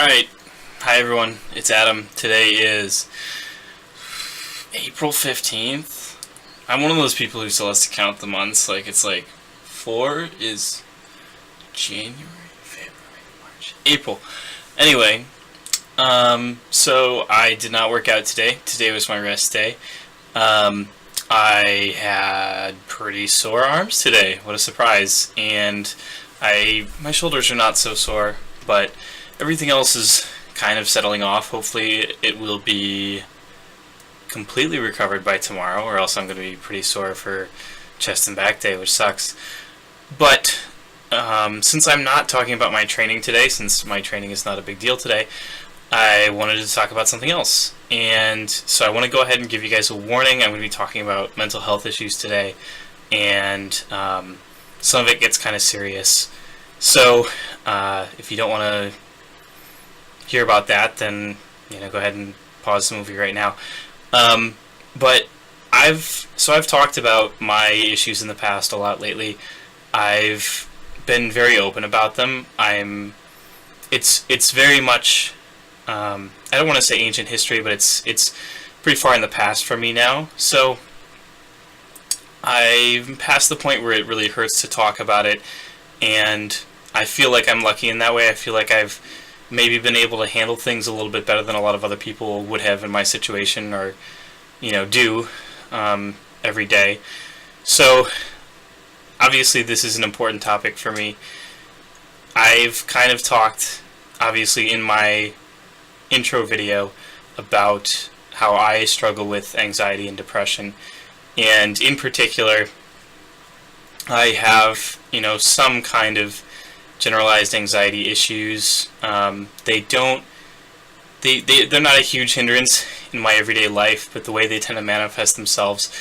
Alright, hi everyone, it's Adam. Today is April 15th. I'm one of those people who still has to count the months, it's 4 is January, February, March, April. Anyway, so I did not work out today. Today was my rest day. I had pretty sore arms today, what a surprise, and my shoulders are not so sore, but everything else is kind of settling off. Hopefully it will be completely recovered by tomorrow, or else I'm going to be pretty sore for chest and back day, which sucks. But since I'm not talking about my training today, since my training is not a big deal today, I wanted to talk about something else. And so I want to go ahead and give you guys a warning. I'm going to be talking about mental health issues today, and some of it gets kind of serious. So if you don't want to hear about that, then go ahead and pause the movie right now. But I've talked about my issues in the past a lot lately. I've been very open about them. It's very much I don't want to say ancient history, but it's pretty far in the past for me now. So I'm past the point where it really hurts to talk about it, and I feel like I'm lucky in that way. I feel like I've maybe been able to handle things a little bit better than a lot of other people would have in my situation, or do every day. So obviously this is an important topic for me. I've kind of talked, obviously, in my intro video about how I struggle with anxiety and depression, and in particular I have some kind of generalized anxiety issues. They're not a huge hindrance in my everyday life, but the way they tend to manifest themselves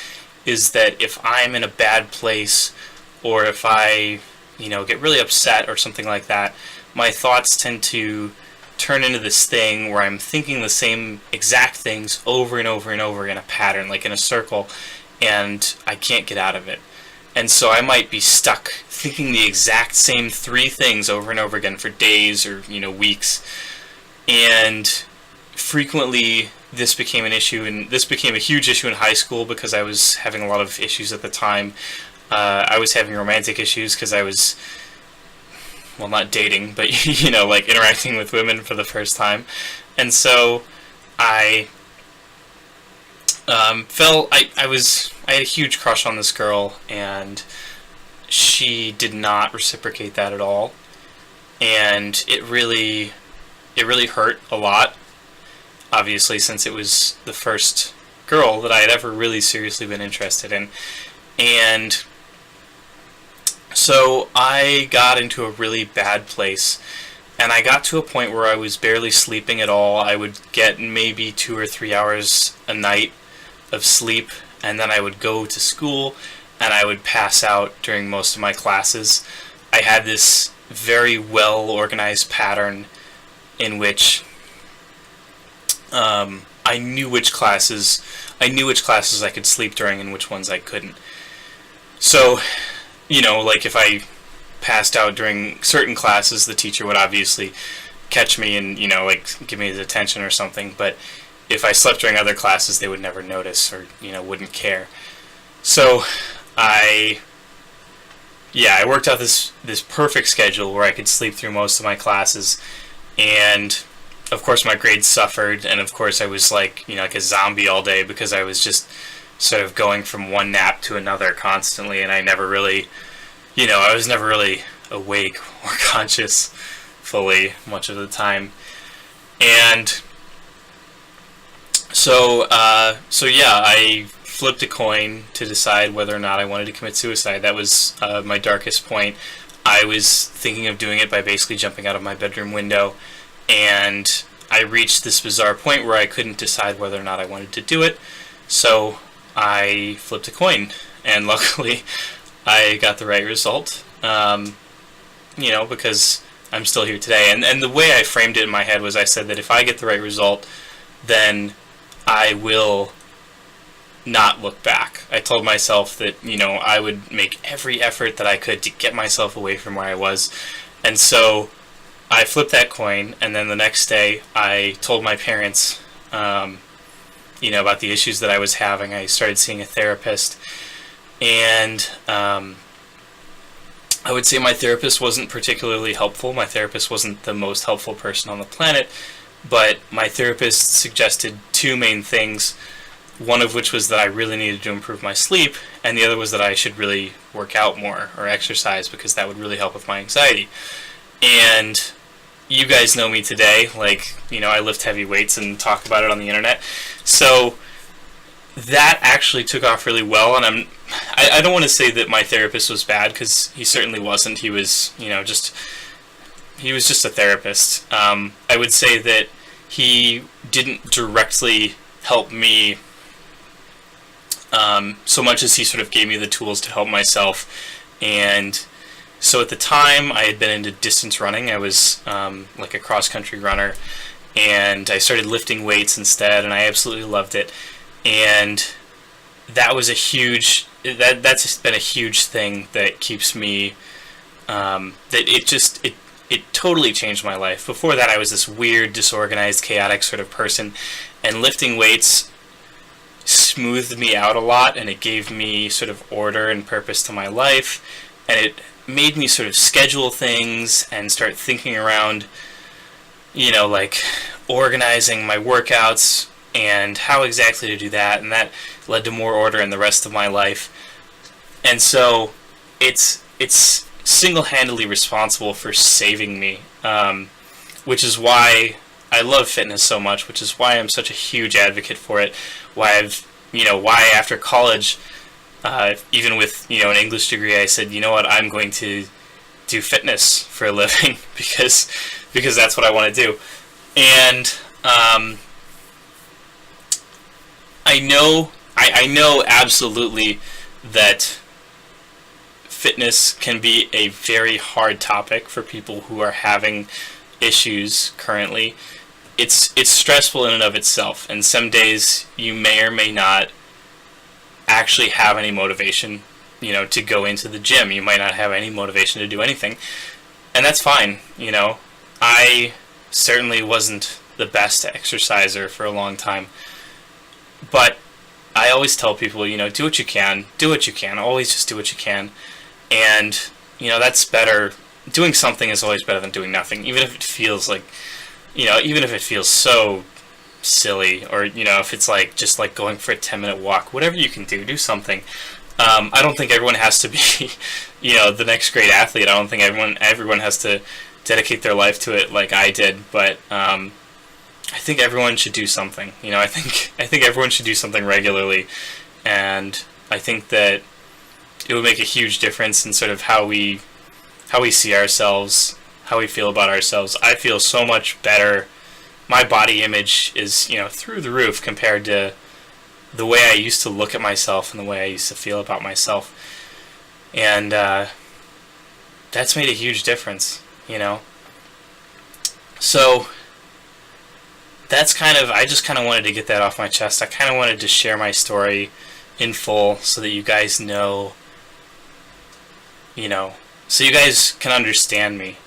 is that if I'm in a bad place, or if I get really upset or something like that, my thoughts tend to turn into this thing where I'm thinking the same exact things over and over and over in a pattern, like in a circle, and I can't get out of it. And so I might be stuck thinking the exact same three things over and over again for days or weeks. And frequently this became an issue, and this became a huge issue in high school because I was having a lot of issues at the time. I was having romantic issues because I was, well, not dating, but interacting with women for the first time. And so I I had a huge crush on this girl, and she did not reciprocate that at all, and it really hurt a lot, obviously, since it was the first girl that I had ever really seriously been interested in. And so I got into a really bad place, and I got to a point where I was barely sleeping at all. I would get maybe 2 or 3 hours a night of sleep, and then I would go to school and I would pass out during most of my classes. I had this very well organized pattern in which I knew which classes I could sleep during and which ones I couldn't. So if I passed out during certain classes, the teacher would obviously catch me and give me his attention or something, but if I slept during other classes, they would never notice, or wouldn't care. So I worked out this perfect schedule where I could sleep through most of my classes, and of course my grades suffered, and of course I was like a zombie all day because I was just sort of going from one nap to another constantly, and I never really I was never really awake or conscious fully much of the time. And so I flipped a coin to decide whether or not I wanted to commit suicide. That was my darkest point. I was thinking of doing it by basically jumping out of my bedroom window, and I reached this bizarre point where I couldn't decide whether or not I wanted to do it. So I flipped a coin, and luckily I got the right result, because I'm still here today. And the way I framed it in my head was, I said that if I get the right result, then I will not look back. I told myself that, I would make every effort that I could to get myself away from where I was. And so I flipped that coin, and then the next day I told my parents, about the issues that I was having. I started seeing a therapist, and I would say my therapist wasn't particularly helpful. My therapist wasn't the most helpful person on the planet, but my therapist suggested two main things. One of which was that I really needed to improve my sleep, and the other was that I should really work out more or exercise because that would really help with my anxiety. And you guys know me today, I lift heavy weights and talk about it on the internet. So that actually took off really well, and I don't want to say that my therapist was bad, because he certainly wasn't. He was, he was just a therapist. I would say that he didn't directly help me so much as he sort of gave me the tools to help myself. And so at the time, I had been into distance running. I was like a cross-country runner, and I started lifting weights instead, and I absolutely loved it. And that was that's been a huge thing that keeps me, it totally changed my life. Before that, I was this weird, disorganized, chaotic sort of person, and lifting weights smoothed me out a lot, and it gave me sort of order and purpose to my life, and it made me sort of schedule things and start thinking around, organizing my workouts and how exactly to do that, and that led to more order in the rest of my life. And so it's single-handedly responsible for saving me, which is why I love fitness so much, which is why I'm such a huge advocate for it. Why after college, even with, an English degree, I said, you know what, I'm going to do fitness for a living because that's what I want to do. And I know absolutely that fitness can be a very hard topic for people who are having issues currently. It's stressful in and of itself, and some days you may or may not actually have any motivation, to go into the gym. You might not have any motivation to do anything, and that's fine. I certainly wasn't the best exerciser for a long time, but I always tell people, do what you can, always just do what you can, and, that's better. Doing something is always better than doing nothing, even if it feels like, even if it feels so silly, or, if it's just going for a 10-minute walk, whatever you can do something. I don't think everyone has to be, the next great athlete. I don't think everyone has to dedicate their life to it like I did, but, I think everyone should do something. I think everyone should do something regularly, and I think that it would make a huge difference in sort of how we see ourselves, how we feel about ourselves. I feel so much better. My body image is, through the roof compared to the way I used to look at myself and the way I used to feel about myself. And that's made a huge difference, So that's I just kind of wanted to get that off my chest. I kind of wanted to share my story in full so that you guys know, so you guys can understand me.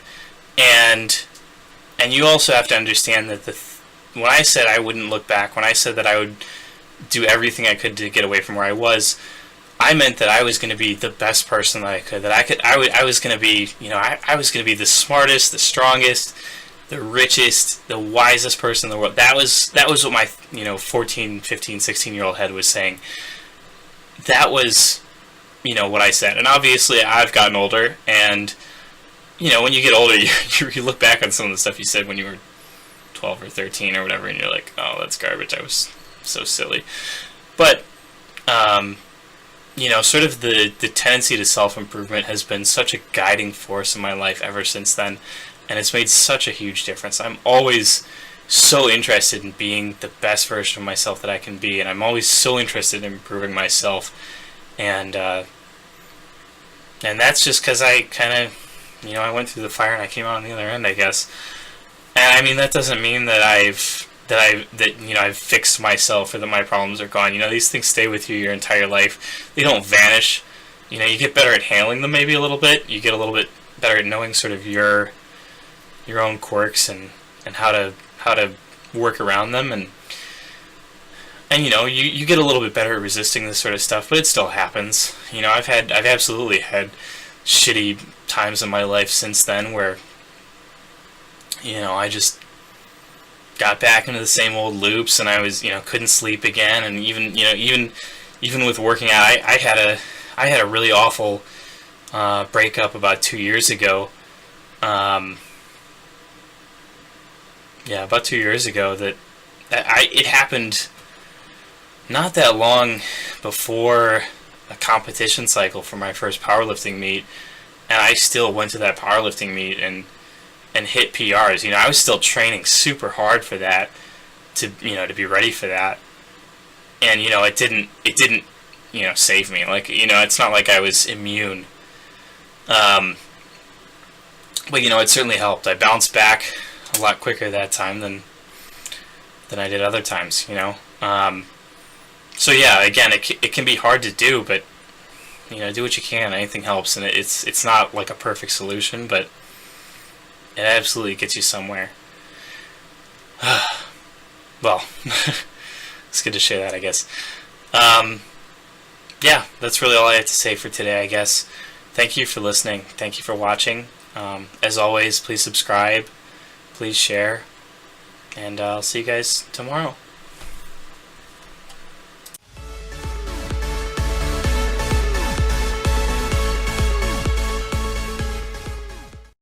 And you also have to understand that when I said I wouldn't look back, when I said that I would do everything I could to get away from where I was, I meant that I was going to be the best person that I could. I was going to be, I was going to be the smartest, the strongest, the richest, the wisest person in the world. That was what my 14, 15, 16-year-old head was saying. That was what I said. And obviously I've gotten older, and when you get older, you look back on some of the stuff you said when you were 12 or 13 or whatever, and you're like, oh, that's garbage. I was so silly. But sort of the tendency to self-improvement has been such a guiding force in my life ever since then, and it's made such a huge difference. I'm always so interested in being the best version of myself that I can be, and I'm always so interested in improving myself, and that's just because I kind of, I went through the fire and I came out on the other end, I guess. And I mean, that doesn't mean that I've fixed myself or that my problems are gone. These things stay with you your entire life. They don't vanish. You get better at handling them maybe a little bit. You get a little bit better at knowing sort of your your own quirks and how to work around them, and you get a little bit better at resisting this sort of stuff, but it still happens. I've absolutely had shitty times in my life since then where I just got back into the same old loops, and I was couldn't sleep again, and even with working out, I had a really awful breakup about 2 years ago. About 2 years ago that it happened not that long before a competition cycle for my first powerlifting meet, and I still went to that powerlifting meet and hit PRs. I was still training super hard for that to be ready for that, and it didn't save me. Like it's not like I was immune, but it certainly helped. I bounced back a lot quicker that time than I did other times. So yeah, again, it can be hard to do, but do what you can. Anything helps, and it's not like a perfect solution, but it absolutely gets you somewhere. Well, it's good to share that, I guess. Yeah, that's really all I have to say for today, I guess. Thank you for listening. Thank you for watching. As always, please subscribe, please share, and I'll see you guys tomorrow.